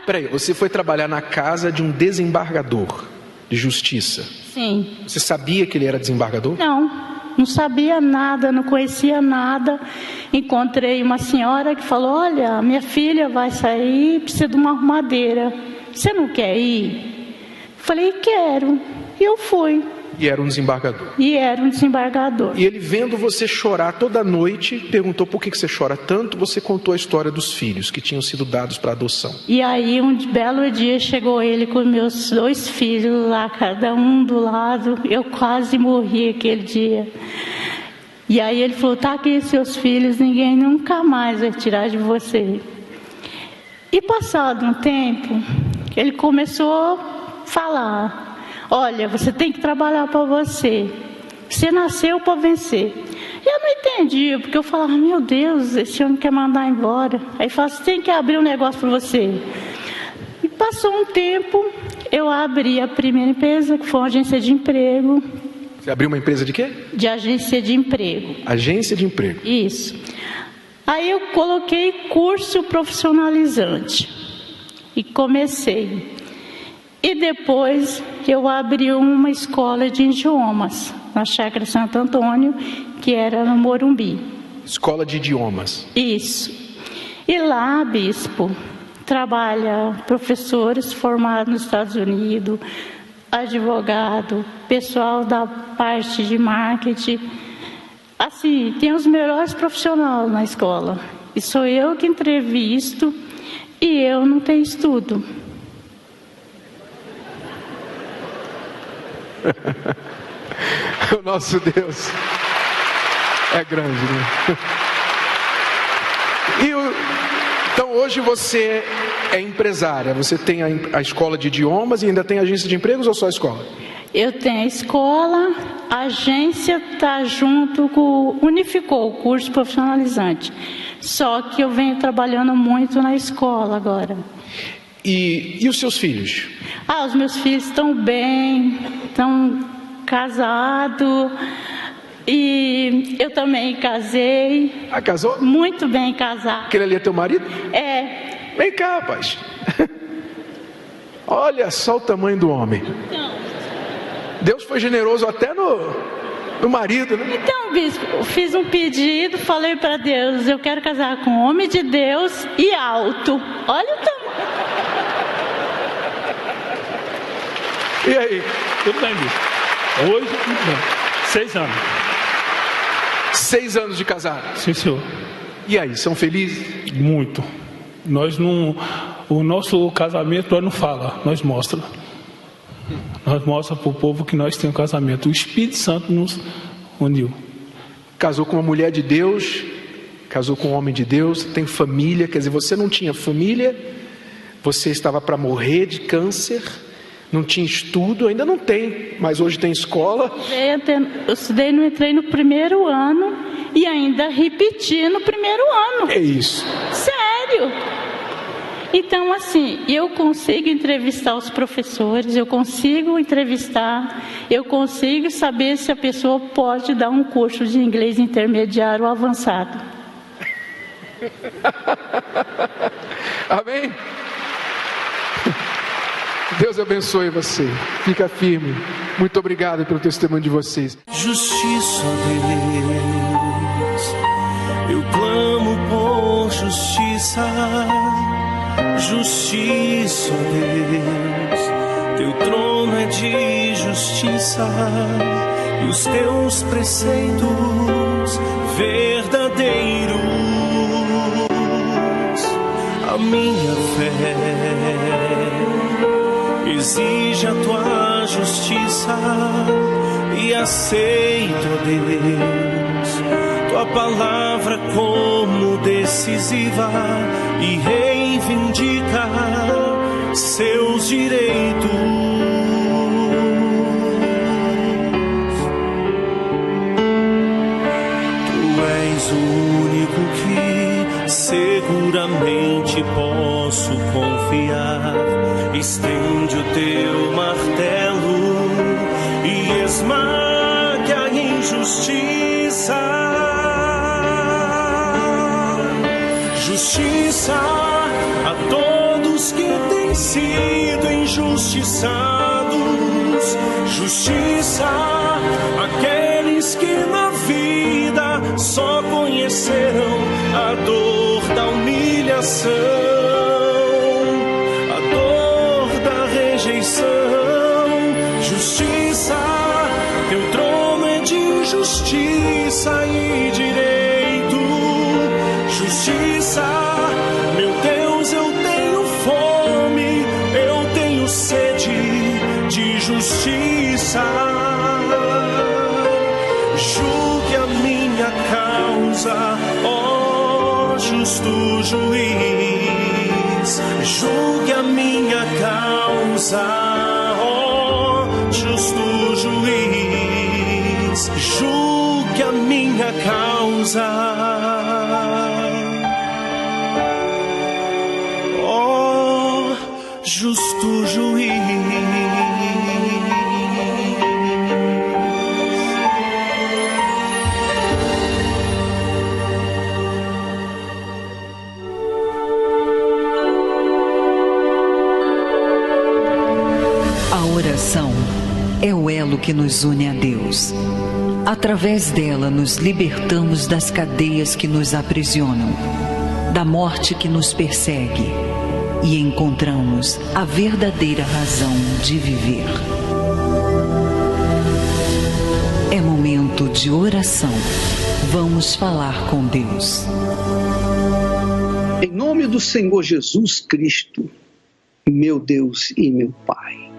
Peraí, você foi trabalhar na casa de um desembargador de justiça? Sim. Você sabia que ele era desembargador? Não sabia nada, não conhecia nada. Encontrei uma senhora que falou: olha, minha filha vai sair, precisa de uma arrumadeira. Você não quer ir? Falei: quero. E eu fui. E era um desembargador? E era um desembargador. E ele, vendo você chorar toda noite, perguntou: por que você chora tanto? Você contou a história dos filhos que tinham sido dados para adoção. E aí um belo dia chegou ele com meus 2 filhos lá, cada um do lado. Eu quase morri aquele dia. E aí ele falou: tá aqui seus filhos, ninguém nunca mais vai tirar de você. E passado um tempo, ele começou a falar: olha, você tem que trabalhar para você. Você nasceu para vencer. Eu não entendia, porque eu falava: meu Deus, esse homem quer mandar embora. Aí fala: você tem que abrir um negócio para você. E passou um tempo, eu abri a primeira empresa, que foi uma agência de emprego. Você abriu uma empresa de quê? De agência de emprego. Agência de emprego. Isso. Aí eu coloquei curso profissionalizante. E comecei. E depois eu abri uma escola de idiomas na Chácara Santo Antônio, que era no Morumbi. Escola de idiomas. Isso. E lá, bispo, trabalha professores formados nos Estados Unidos, advogado, pessoal da parte de marketing. Assim, tem os melhores profissionais na escola. E sou eu que entrevisto e eu não tenho estudo. O nosso Deus é grande, né? Então hoje você é empresária, você tem a escola de idiomas e ainda tem a agência de empregos ou só a escola? Eu tenho a escola, a agência está junto com, unificou o curso profissionalizante. Só que eu venho trabalhando muito na escola agora. E os seus filhos? Os meus filhos estão bem, estão casados. E eu também casei. Casou? Muito bem casado. Aquele ali é teu marido? É. Vem cá, rapaz. Olha só o tamanho do homem. Então, Deus foi generoso até no marido, né? Então, bispo, eu fiz um pedido, falei para Deus: eu quero casar com um homem de Deus e alto. Olha o tamanho. E aí? Tudo bem, bispo. Hoje, tudo bem. 6 anos. 6 anos de casado? Sim, senhor. E aí, são felizes? Muito. Nós não... O nosso casamento, nós não fala, nós mostra. Nós mostra para o povo que nós temos um casamento. O Espírito Santo nos uniu. Casou com uma mulher de Deus, casou com um homem de Deus, tem família. Quer dizer, você não tinha família, você estava para morrer de câncer, não tinha estudo, ainda não tem, mas hoje tem escola. Eu estudei, não entrei no primeiro ano e ainda repeti no primeiro ano. É isso. Sério. Então, assim, eu consigo entrevistar os professores, eu consigo entrevistar, eu consigo saber se a pessoa pode dar um curso de inglês intermediário ou avançado. Amém? Deus abençoe você. Fica firme. Muito obrigado pelo testemunho de vocês. Justiça, Deus, eu clamo por justiça. Justiça, Deus, teu trono é de justiça e os teus preceitos verdadeiros. a minha fé exige a tua justiça e aceito, ó Deus, tua palavra como decisiva e reivindica seus direitos. Tu és o único que seguramente posso confiar. Estende o teu martelo e esmague a injustiça. Justiça a todos que têm sido injustiçados. Justiça àqueles que na vida só conheceram a dor da humilhação, a dor da rejeição. Justiça, teu trono é de justiça e direito. Justiça, meu Deus, eu tenho fome, eu tenho sede de justiça. Julgue a minha causa, ó justo juiz. Julgue a minha causa, ó justo juiz. Julgue a minha causa, ó justo juiz. A oração é o elo que nos une a Deus. Através dela nos libertamos das cadeias que nos aprisionam, da morte que nos persegue, e encontramos a verdadeira razão de viver. É momento de oração. Vamos falar com Deus. Em nome do Senhor Jesus Cristo, meu Deus e meu Pai,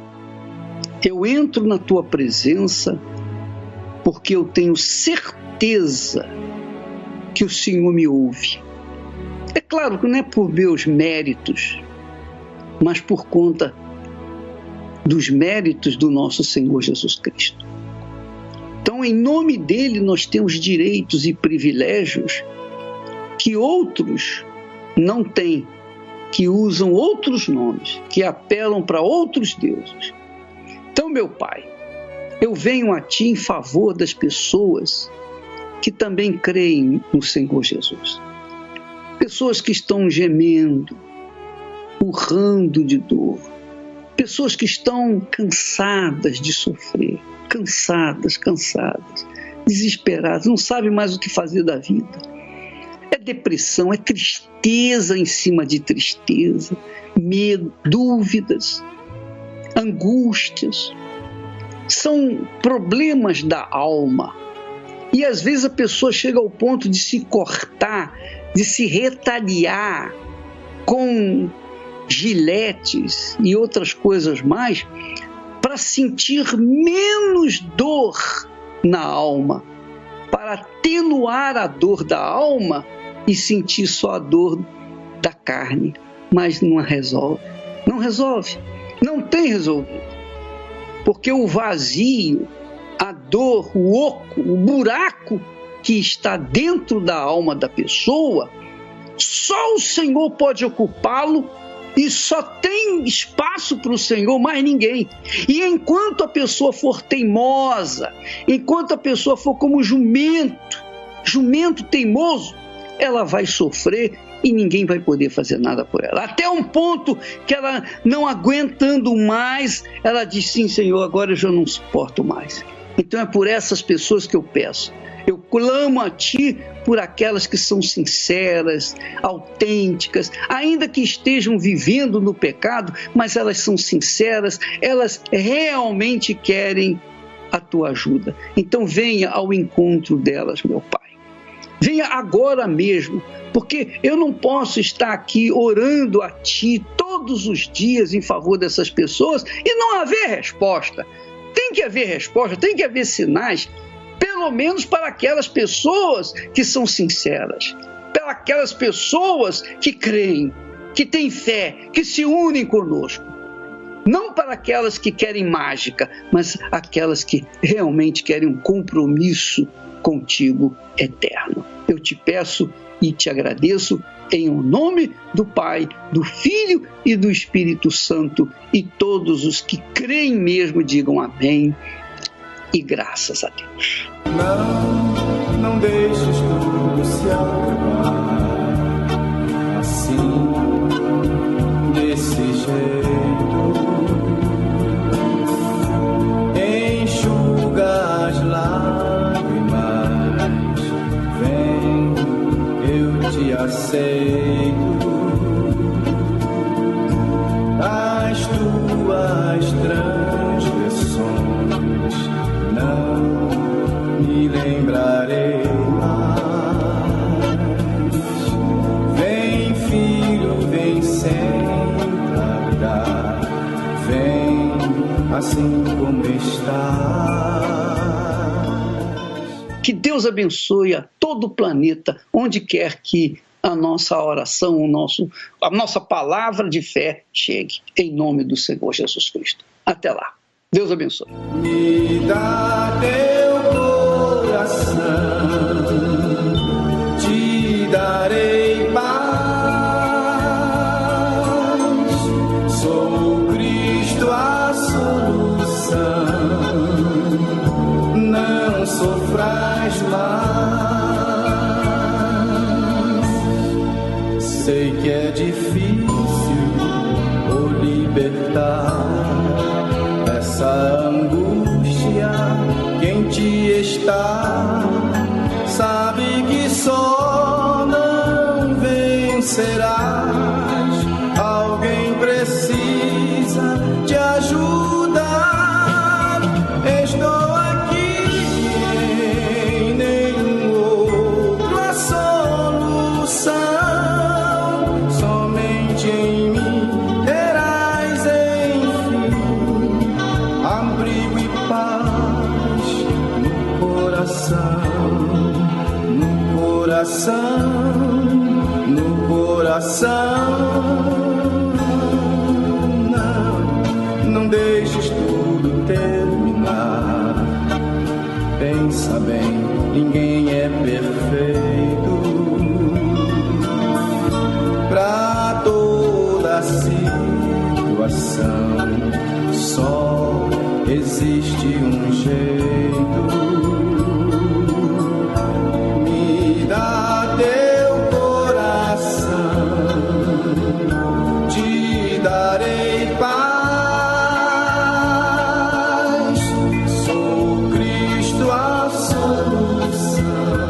eu entro na tua presença porque eu tenho certeza que o Senhor me ouve. É claro que não é por meus méritos, mas por conta dos méritos do nosso Senhor Jesus Cristo. Então, em nome dele, nós temos direitos e privilégios que outros não têm, que usam outros nomes, que apelam para outros deuses. Então, meu Pai, eu venho a Ti em favor das pessoas que também creem no Senhor Jesus. Pessoas que estão gemendo, urrando de dor. Pessoas que estão cansadas de sofrer, cansadas, desesperadas, não sabem mais o que fazer da vida. É depressão, é tristeza em cima de tristeza, medo, dúvidas, angústias. São problemas da alma. E às vezes a pessoa chega ao ponto de se cortar, de se retalhar com giletes e outras coisas mais, para sentir menos dor na alma, para atenuar a dor da alma e sentir só a dor da carne. Mas não resolve, não tem resolvido. Porque o vazio, a dor, o oco, o buraco que está dentro da alma da pessoa, só o Senhor pode ocupá-lo e só tem espaço para o Senhor, mais ninguém. E enquanto a pessoa for teimosa, enquanto a pessoa for como jumento teimoso, ela vai sofrer e ninguém vai poder fazer nada por ela. Até um ponto que ela, não aguentando mais, ela diz: sim, Senhor, agora eu já não suporto mais. Então é por essas pessoas que eu peço. Eu clamo a Ti por aquelas que são sinceras, autênticas, ainda que estejam vivendo no pecado, mas elas são sinceras, elas realmente querem a Tua ajuda. Então venha ao encontro delas, meu Pai. Venha agora mesmo Porque eu não posso estar aqui orando a Ti todos os dias em favor dessas pessoas e não haver resposta. Tem que haver resposta, tem que haver sinais, pelo menos para aquelas pessoas que são sinceras, para aquelas pessoas que creem, que têm fé, que se unem conosco. Não para aquelas que querem mágica, mas aquelas que realmente querem um compromisso contigo eterno. Eu te peço e te agradeço em nome do Pai, do Filho e do Espírito Santo, e todos os que creem mesmo digam amém e graças a Deus. Não deixes tudo se acabar assim, desse jeito. Enxuga as lágrimas, vem, eu te aceito. As tuas transgressões não me lembrarei mais. Vem, filho, vem sem tardar, vem assim como estás. Que Deus abençoe a todo o planeta, onde quer que a nossa oração, a nossa palavra de fé chegue, em nome do Senhor Jesus Cristo. Até lá. Deus abençoe. Me dá teu coração, te darei paz. Sou Cristo a solução, não sofras mais. Sei que é difícil o libertar essa angústia que em ti está. Sabe que só não vencerás. Alguém precisa te ajudar. Estou aqui, em nenhum outro a solução. Somente em mim terás, enfim, abrigo e paz no coração, no coração, no coração. Não deixes tudo terminar. Pensa bem, ninguém é perfeito. Pra toda situação só existe um jeito.